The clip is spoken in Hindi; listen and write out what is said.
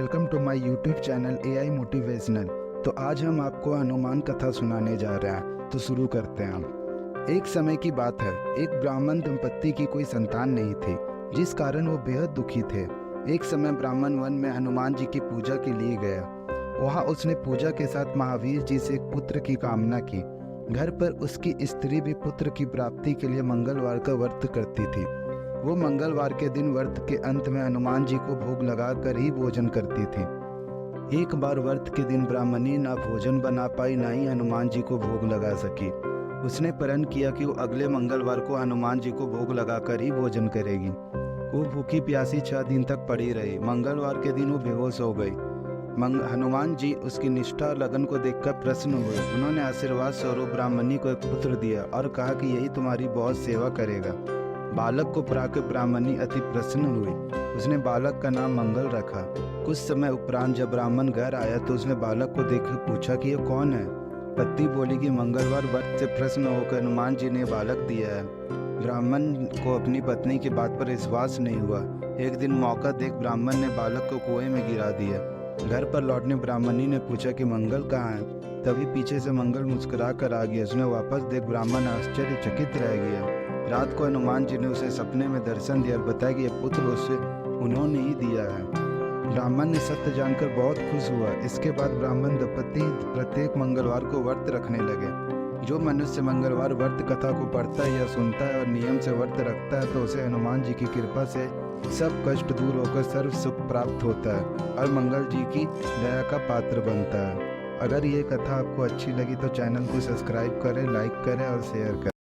Welcome to my YouTube channel AI motivational. तो आज हम आपको हनुमान कथा सुनाने जा रहे हैं, तो शुरू करते हैं हम। एक समय की बात है, एक ब्राह्मण दंपत्ति की कोई संतान नहीं थी, जिस कारण वो बेहद दुखी थे। एक समय ब्राह्मण वन में हनुमान जी की पूजा के लिए गया। वहाँ उसने पूजा के साथ महावीर जी से एक पुत्र की कामना की। घर पर उसकी स्त्री भी पुत्र की प्राप्ति के लिए मंगलवार का व्रत करती थी। वो मंगलवार के दिन व्रत के अंत में हनुमान जी को भोग लगाकर ही भोजन करती थी। एक बार व्रत के दिन ब्राह्मणी ना भोजन बना पाई, ना ही हनुमान जी को भोग लगा सकी। उसने प्रण किया कि वो अगले मंगलवार को हनुमान जी को भोग लगाकर ही भोजन करेगी। वो भूखी प्यासी 6 दिन तक पड़ी रही। मंगलवार के दिन वो बेहोश हो गई। हनुमान जी उसकी निष्ठा और लगन को देखकर प्रसन्न हुए। उन्होंने आशीर्वाद स्वरूप ब्राह्मणी को एक पुत्र दिया और कहा कि यही तुम्हारी बहुत सेवा करेगा। बालक को पाकर ब्राह्मणी अति प्रसन्न हुई। उसने बालक का नाम मंगल रखा। कुछ समय उपरांत जब ब्राह्मण घर आया तो उसने बालक को देखकर पूछा कि ये कौन है। पत्नी बोली कि मंगलवार व्रत से प्रसन्न होकर हनुमान जी ने बालक दिया है। ब्राह्मण को अपनी पत्नी की बात पर विश्वास नहीं हुआ। एक दिन मौका देख ब्राह्मण ने बालक को कुएं में गिरा दिया। घर पर लौटने ब्राह्मणी ने पूछा कि मंगल कहाँ है। तभी पीछे से मंगल मुस्कुरा कर आ गया। उसने वापस देख ब्राह्मण आश्चर्यचकित रह गया। रात को हनुमान जी ने उसे सपने में दर्शन दिया और बताया कि यह पुत्र उसे उन्होंने ही दिया है। ब्राह्मण ने सत्य जानकर बहुत खुश हुआ। इसके बाद ब्राह्मण दंपत्ति प्रत्येक मंगलवार को व्रत रखने लगे। जो मनुष्य मंगलवार व्रत कथा को पढ़ता है या सुनता है और नियम से व्रत रखता है तो उसे हनुमान जी की कृपा से सब कष्ट दूर होकर सर्व सुख प्राप्त होता है और मंगल जी की दया का पात्र बनता है। अगर ये कथा आपको अच्छी लगी तो चैनल को सब्सक्राइब करें, लाइक करें और शेयर करें।